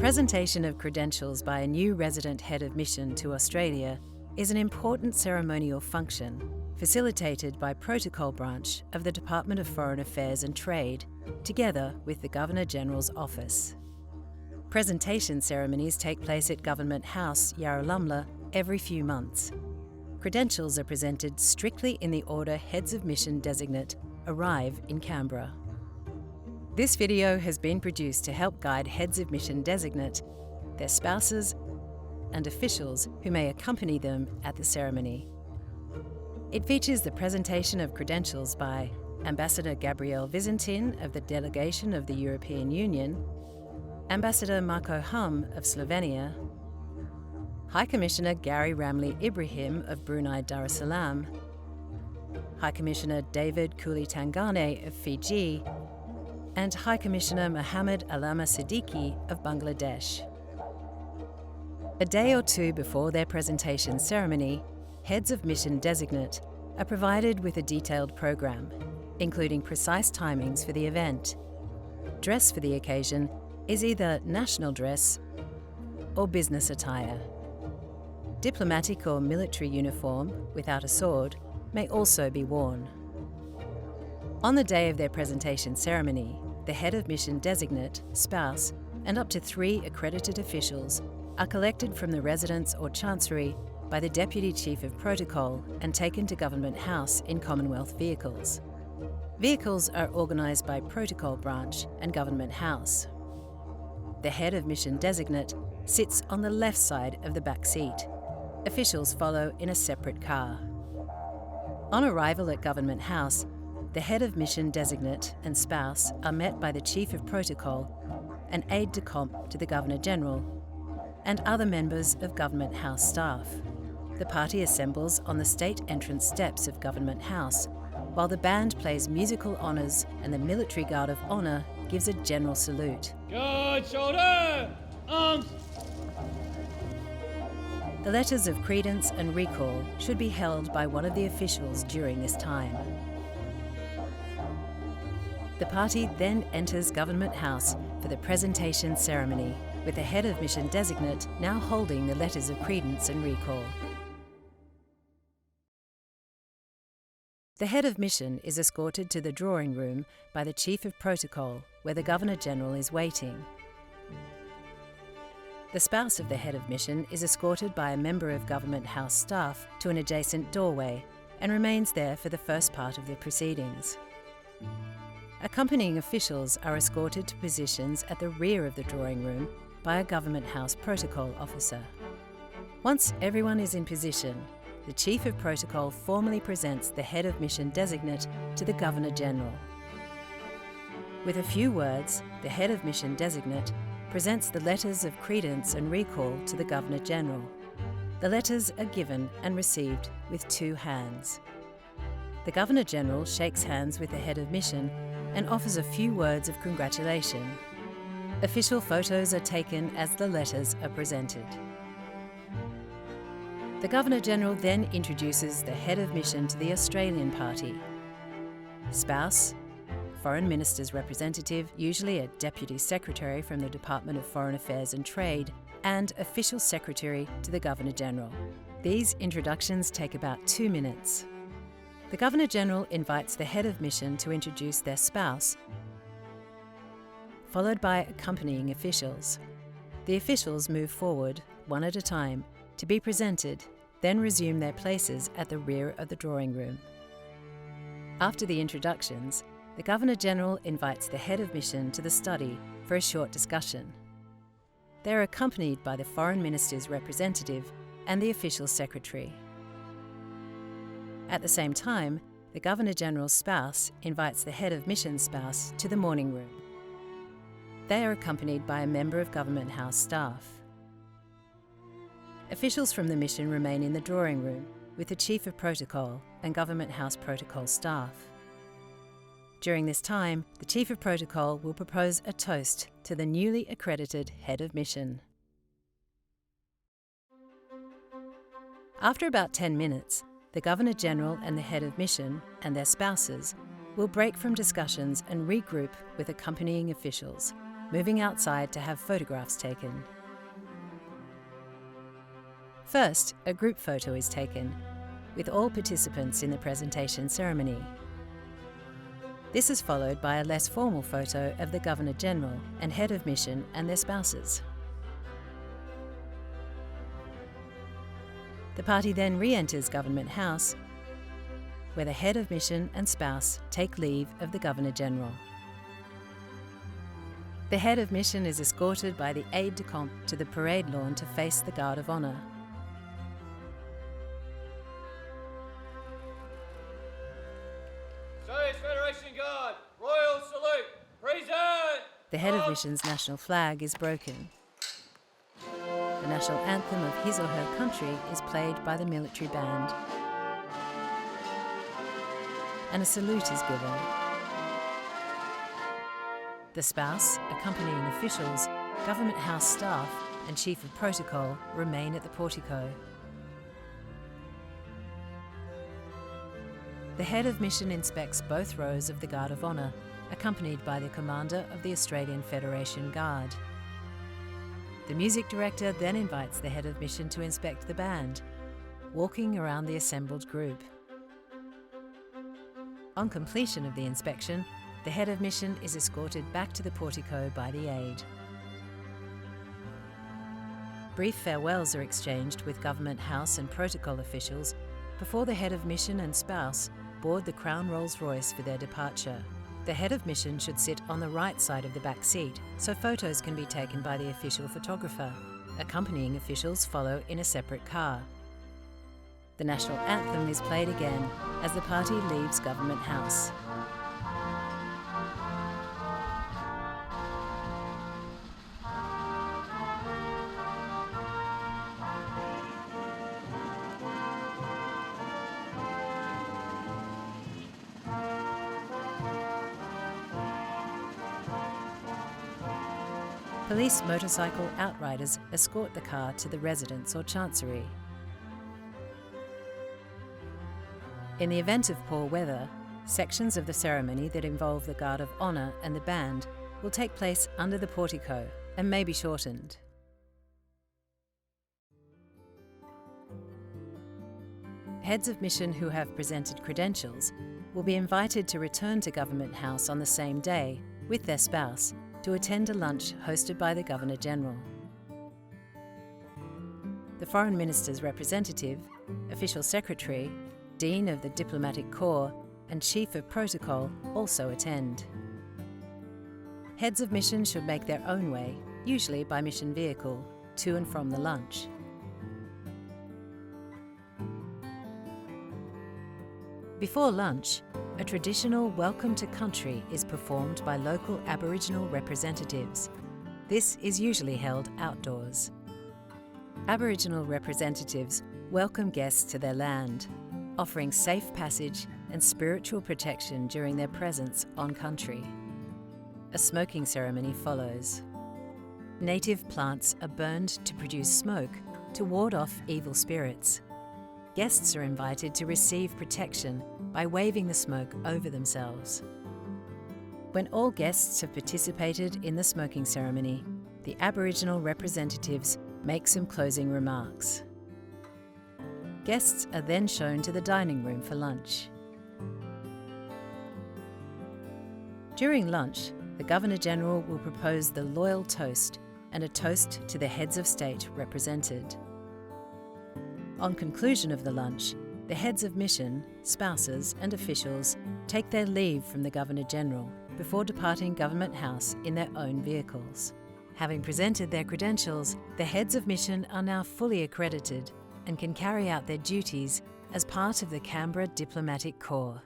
presentation of credentials by a new resident head of mission to Australia is an important ceremonial function facilitated by Protocol Branch of the Department of Foreign Affairs and Trade, together with the Governor-General's Office. Presentation ceremonies take place at Government House, Yarralumla, every few months. Credentials are presented strictly in the order Heads of Mission Designate arrive in Canberra. This video has been produced to help guide Heads of Mission Designate, their spouses, and officials who may accompany them at the ceremony. It features the presentation of credentials by Ambassador Gabriel Visintin of the Delegation of the European Union, Ambassador Marko Hum of Slovenia, High Commissioner Gary Ramli Ibrahim of Brunei Darussalam, High Commissioner David Kuli Tangane of Fiji, and High Commissioner Mohammed Alama Siddiqui of Bangladesh. A day or two before their presentation ceremony, Heads of Mission Designate are provided with a detailed program, including precise timings for the event. Dress for the occasion is either national dress or business attire. Diplomatic or military uniform without a sword may also be worn. On the day of their presentation ceremony, the Head of Mission Designate, spouse, and up to 3 accredited officials are collected from the residence or chancery by the Deputy Chief of Protocol and taken to Government House in Commonwealth vehicles. Vehicles are organised by Protocol Branch and Government House. The Head of Mission Designate sits on the left side of the back seat. Officials follow in a separate car. On arrival at Government House, the Head of Mission Designate and spouse are met by the Chief of Protocol, an aide-de-camp to the Governor-General, and other members of Government House staff. The party assembles on the state entrance steps of Government House, while the band plays musical honours and the Military Guard of Honour gives a general salute. Good shoulder! Arms! The letters of credence and recall should be held by one of the officials during this time. The party then enters Government House for the presentation ceremony, with the Head of Mission Designate now holding the letters of credence and recall. The Head of Mission is escorted to the drawing room by the Chief of Protocol, where the Governor-General is waiting. The spouse of the Head of Mission is escorted by a member of Government House staff to an adjacent doorway and remains there for the first part of the proceedings. Accompanying officials are escorted to positions at the rear of the drawing room by a Government House Protocol officer. Once everyone is in position, the Chief of Protocol formally presents the Head of Mission Designate to the Governor-General. With a few words, the Head of Mission Designate presents the letters of credence and recall to the Governor-General. The letters are given and received with 2 hands. The Governor-General shakes hands with the Head of Mission and offers a few words of congratulation. Official photos are taken as the letters are presented. The Governor-General then introduces the Head of Mission to the Australian party. Spouse, Foreign Minister's representative, usually a Deputy Secretary from the Department of Foreign Affairs and Trade, and Official Secretary to the Governor-General. These introductions take about 2 minutes. The Governor-General invites the Head of Mission to introduce their spouse, followed by accompanying officials. The officials move forward, one at a time, to be presented, then resume their places at the rear of the drawing room. After the introductions, the Governor-General invites the Head of Mission to the study for a short discussion. They are accompanied by the Foreign Minister's representative and the Official Secretary. At the same time, the Governor-General's spouse invites the Head of Mission's spouse to the morning room. They are accompanied by a member of Government House staff. Officials from the mission remain in the drawing room with the Chief of Protocol and Government House Protocol staff. During this time, the Chief of Protocol will propose a toast to the newly accredited Head of Mission. After about 10 minutes, the Governor-General and the Head of Mission and their spouses will break from discussions and regroup with accompanying officials. moving outside to have photographs taken. First, a group photo is taken, with all participants in the presentation ceremony. This is followed by a less formal photo of the Governor-General and Head of Mission and their spouses. The party then re-enters Government House, where the Head of Mission and spouse take leave of the Governor-General. The Head of Mission is escorted by the aide-de-camp to the parade lawn to face the Guard of Honour. Australia's Federation Guard, Royal Salute, present! The Head of Mission's national flag is broken. The national anthem of his or her country is played by the military band, and a salute is given. The spouse, accompanying officials, Government House staff and Chief of Protocol remain at the portico. The Head of Mission inspects both rows of the Guard of Honour, accompanied by the Commander of the Australian Federation Guard. The music director then invites the Head of Mission to inspect the band, walking around the assembled group. On completion of the inspection, the Head of Mission is escorted back to the portico by the aide. Brief farewells are exchanged with Government House and protocol officials before the Head of Mission and spouse board the Crown Rolls-Royce for their departure. The Head of Mission should sit on the right side of the back seat, so photos can be taken by the official photographer. Accompanying officials follow in a separate car. The national anthem is played again as the party leaves Government House. Police motorcycle outriders escort the car to the residence or chancery. In the event of poor weather, sections of the ceremony that involve the Guard of Honour and the band will take place under the portico and may be shortened. Heads of mission who have presented credentials will be invited to return to Government House on the same day with their spouse to attend a lunch hosted by the Governor-General. The Foreign Minister's representative, Official Secretary, Dean of the Diplomatic Corps and Chief of Protocol also attend. Heads of mission should make their own way, usually by mission vehicle, to and from the lunch. Before lunch, a traditional welcome to country is performed by local Aboriginal representatives. This is usually held outdoors. Aboriginal representatives welcome guests to their land, offering safe passage and spiritual protection during their presence on country. A smoking ceremony follows. Native plants are burned to produce smoke to ward off evil spirits. Guests are invited to receive protection by waving the smoke over themselves. When all guests have participated in the smoking ceremony, the Aboriginal representatives make some closing remarks. Guests are then shown to the dining room for lunch. During lunch, the Governor-General will propose the Loyal Toast and a toast to the heads of state represented. On conclusion of the lunch, the heads of mission, spouses and officials take their leave from the Governor-General before departing Government House in their own vehicles. Having presented their credentials, the heads of mission are now fully accredited and can carry out their duties as part of the Canberra Diplomatic Corps.